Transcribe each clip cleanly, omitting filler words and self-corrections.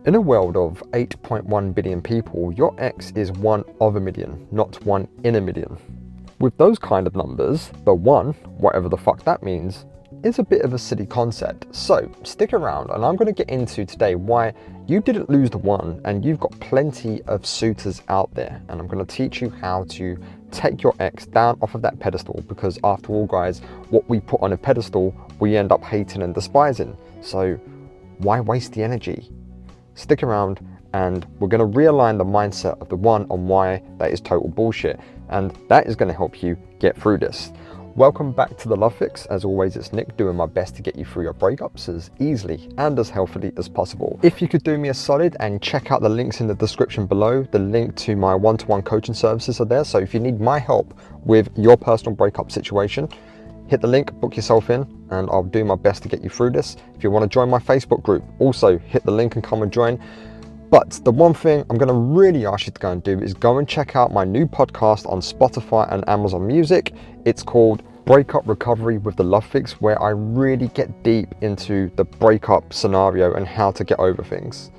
In a world of 8.1 billion people, your ex is one of a million, not one in a million. With those kind of numbers, the one, whatever the fuck that means, is a bit of a silly concept. So stick around and I'm going to get into today why you didn't lose the one and you've got plenty of suitors out there. And I'm going to teach you how to take your ex down off of that pedestal, because after all guys, what we put on a pedestal, we end up hating and despising. So why waste the energy? Stick around and we're going to realign the mindset of the one on why that is total bullshit. And that is going to help you get through this. Welcome back to the Love Fix. As always, it's Nick doing my best to get you through your breakups as easily and as healthily as possible. If you could do me a solid and check out the links in the description below, the link to my one-to-one coaching services are there. So if you need my help with your personal breakup situation, hit the link, book yourself in, and I'll do my best to get you through this. If you want to join my Facebook group, also hit the link and come and join. But the one thing I'm going to really ask you to go and do is go and check out my new podcast on Spotify and Amazon Music. It's called Breakup Recovery with the Love Fix, where I really get deep into the breakup scenario and how to get over things.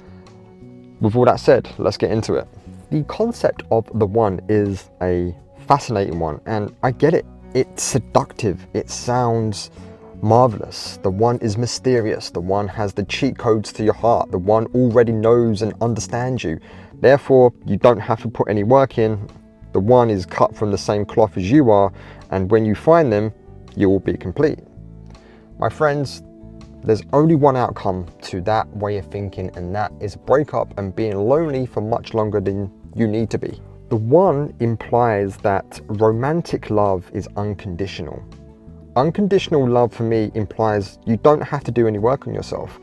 With all that said, let's get into it. The concept of the one is a fascinating one, and I get it. It's seductive. It sounds marvelous. The one is mysterious. The one has the cheat codes to your heart. The one already knows and understands you. Therefore, you don't have to put any work in. The one is cut from the same cloth as you are, and when you find them, you will be complete. My friends, there's only one outcome to that way of thinking, and that is a breakup and being lonely for much longer than you need to be. The one implies that romantic love is unconditional. Unconditional love for me implies you don't have to do any work on yourself.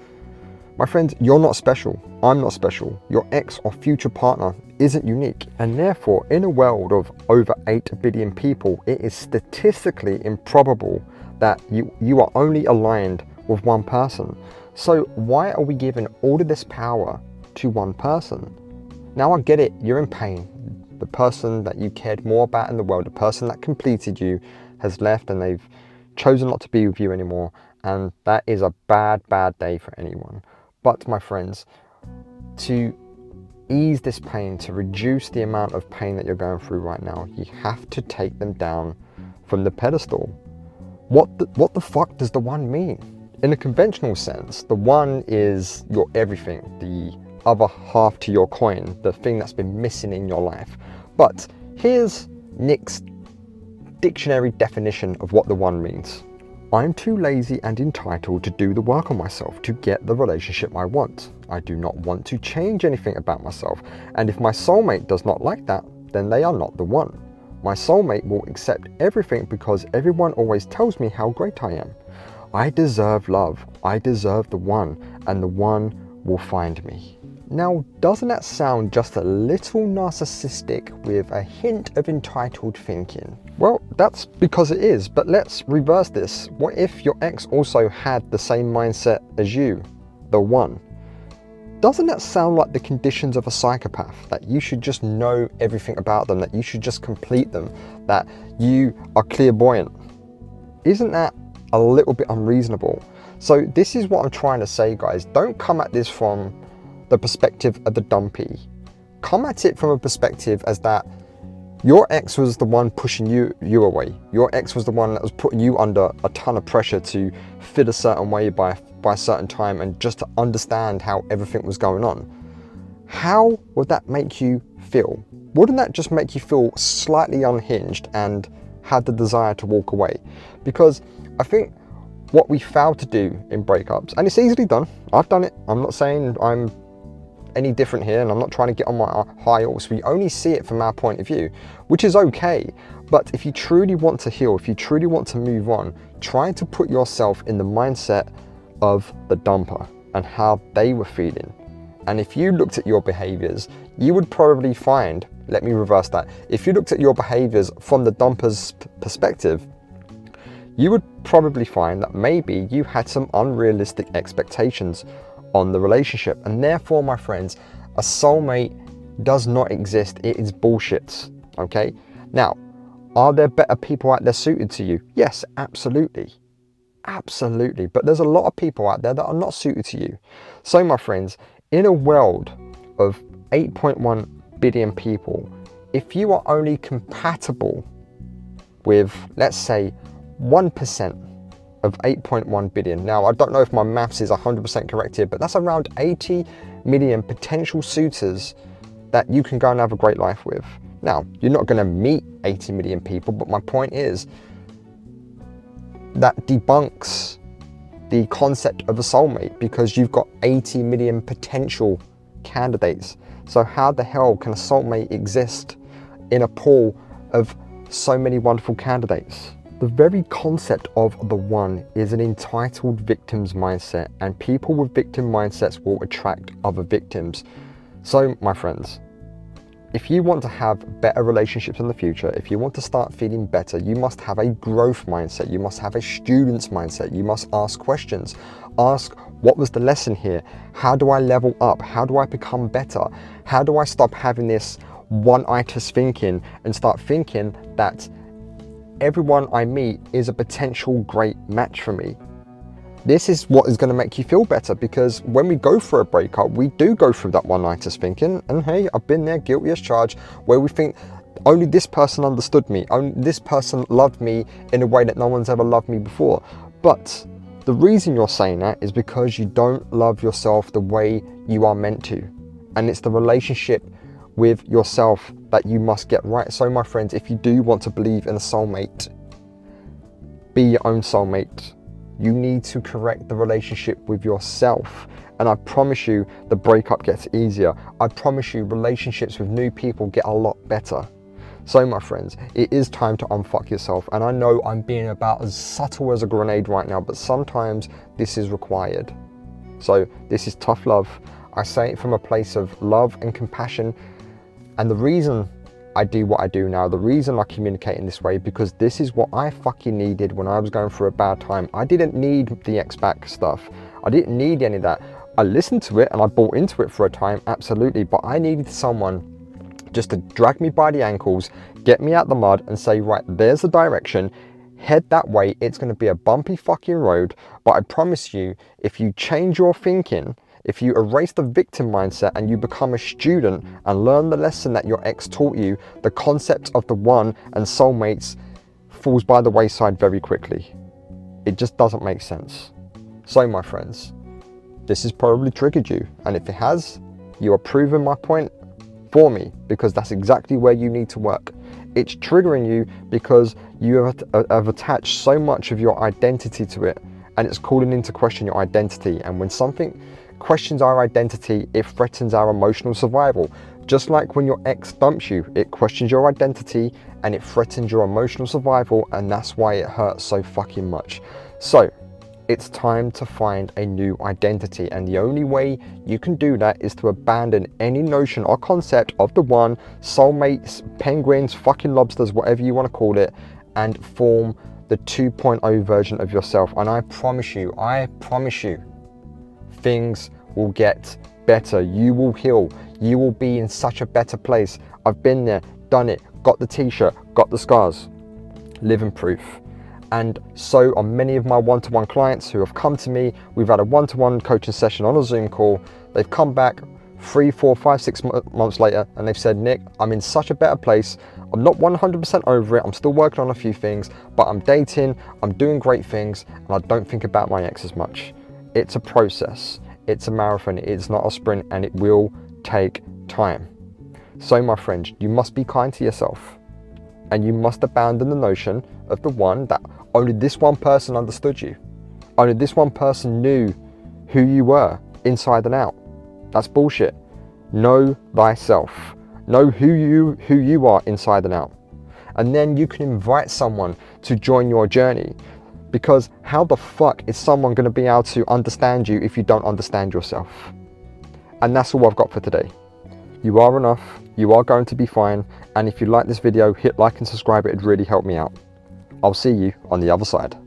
My friends, you're not special. I'm not special. Your ex or future partner isn't unique. And therefore, in a world of over 8 billion people, it is statistically improbable that you are only aligned with one person. So why are we giving all of this power to one person? Now I get it, you're in pain. The person that you cared more about in the world, the person that completed you, has left and they've chosen not to be with you anymore. And that is a bad day for anyone. But my friends, to ease this pain, to reduce the amount of pain that you're going through right now, you have to take them down from the pedestal. What the fuck does the one mean? In a conventional sense, the one is your everything, the other half to your coin, the thing that's been missing in your life. But here's Nick's dictionary definition of what the one means. I'm too lazy and entitled to do the work on myself to get the relationship I want. I do not want to change anything about myself, and if my soulmate does not like that, then they are not the one. My soulmate will accept everything because everyone always tells me how great I am. I deserve love, I deserve the one, and the one will find me. Now, doesn't that sound just a little narcissistic with a hint of entitled thinking? Well, that's because it is, but let's reverse this. What if your ex also had the same mindset as you, the one? Doesn't that sound like the conditions of a psychopath, that you should just know everything about them, that you should just complete them, that you are clairvoyant? Isn't that a little bit unreasonable? So this is what I'm trying to say, guys. Don't come at this from the perspective of the dumpy. Come at it from a perspective as that your ex was the one pushing you away. Your ex was the one that was putting you under a ton of pressure to fit a certain way by a certain time, and just to understand how everything was going on. How would that make you feel? Wouldn't that just make you feel slightly unhinged and have the desire to walk away? Because I think what we fail to do in breakups, and it's easily done, I've done it, I'm not saying I'm any different here, and I'm not trying to get on my high horse. We only see it from our point of view, which is okay. But if you truly want to heal, if you truly want to move on, try to put yourself in the mindset of the dumper and how they were feeling. And if you looked at your behaviors, you would probably find, let me reverse that, if you looked at your behaviors from the dumper's perspective, you would probably find that maybe you had some unrealistic expectations on the relationship. And therefore, my friends, a soulmate does not exist. It is bullshit. Okay? Now, are there better people out there suited to you? Yes, absolutely. Absolutely. But there's a lot of people out there that are not suited to you. So, my friends, In a world of 8.1 billion people, if you are only compatible with, let's say, 1% of 8.1 billion. Now, I don't know if my maths is 100% correct here, but that's around 80 million potential suitors that you can go and have a great life with. Now, you're not going to meet 80 million people, but my point is that debunks the concept of a soulmate, because you've got 80 million potential candidates. So how the hell can a soulmate exist in a pool of so many wonderful candidates? The very concept of the one is an entitled victim's mindset, and people with victim mindsets will attract other victims. So, my friends, if you want to have better relationships in the future, if you want to start feeling better, you must have a growth mindset. You must have a student's mindset. You must ask questions. Ask, what was the lesson here? How do I level up? How do I become better? How do I stop having this one-itis thinking and start thinking that everyone I meet is a potential great match for me? This is what is going to make you feel better, because when we go for a breakup, we do go through that one-itis thinking, and hey, I've been there, guilty as charged, where we think only this person understood me, only this person loved me in a way that no one's ever loved me before. But the reason you're saying that is because you don't love yourself the way you are meant to, and it's the relationship with yourself that you must get right. So my friends, if you do want to believe in a soulmate, be your own soulmate. You need to correct the relationship with yourself. And I promise you, the breakup gets easier. I promise you, relationships with new people get a lot better. So my friends, it is time to unfuck yourself. And I know I'm being about as subtle as a grenade right now, but sometimes this is required. So this is tough love. I say it from a place of love and compassion. And the reason I do what I do now, the reason I communicate in this way, because this is what I fucking needed when I was going through a bad time. I didn't need the ex-back stuff. I didn't need any of that. I listened to it and I bought into it for a time, absolutely. But I needed someone just to drag me by the ankles, get me out the mud and say, right, there's the direction, head that way. It's going to be a bumpy fucking road. But I promise you, if you change your thinking, if you erase the victim mindset and you become a student and learn the lesson that your ex taught you, the concept of the one and soulmates falls by the wayside very quickly. It just doesn't make sense. So my friends, this has probably triggered you. And if it has, you are proving my point for me, because that's exactly where you need to work. It's triggering you because you have attached so much of your identity to it, and it's calling into question your identity. And when something questions our identity, it threatens our emotional survival. Just like when your ex dumps you, it questions your identity and it threatens your emotional survival, and that's why it hurts so fucking much. So it's time to find a new identity, and the only way you can do that is to abandon any notion or concept of the one, soulmates, penguins, fucking lobsters, whatever you want to call it, and form the 2.0 version of yourself. And I promise you, things will get better. You will heal. You will be in such a better place. I've been there, done it, got the t-shirt, got the scars. Living proof. And so are many of my one-to-one clients who have come to me. We've had a one-to-one coaching session on a Zoom call. They've come back 3, 4, 5, 6 months later and they've said, Nick, I'm in such a better place. I'm not 100% over it. I'm still working on a few things, but I'm dating, I'm doing great things, and I don't think about my ex as much. It's a process. It's a marathon. It's not a sprint, and it will take time. So my friend, you must be kind to yourself, and you must abandon the notion of the one that only this one person understood you. Only this one person knew who you were inside and out. That's bullshit. Know thyself. Know who you are inside and out. And then you can invite someone to join your journey. Because how the fuck is someone going to be able to understand you if you don't understand yourself? And that's all I've got for today. You are enough. You are going to be fine. And if you like this video, hit like and subscribe. It'd really help me out. I'll see you on the other side.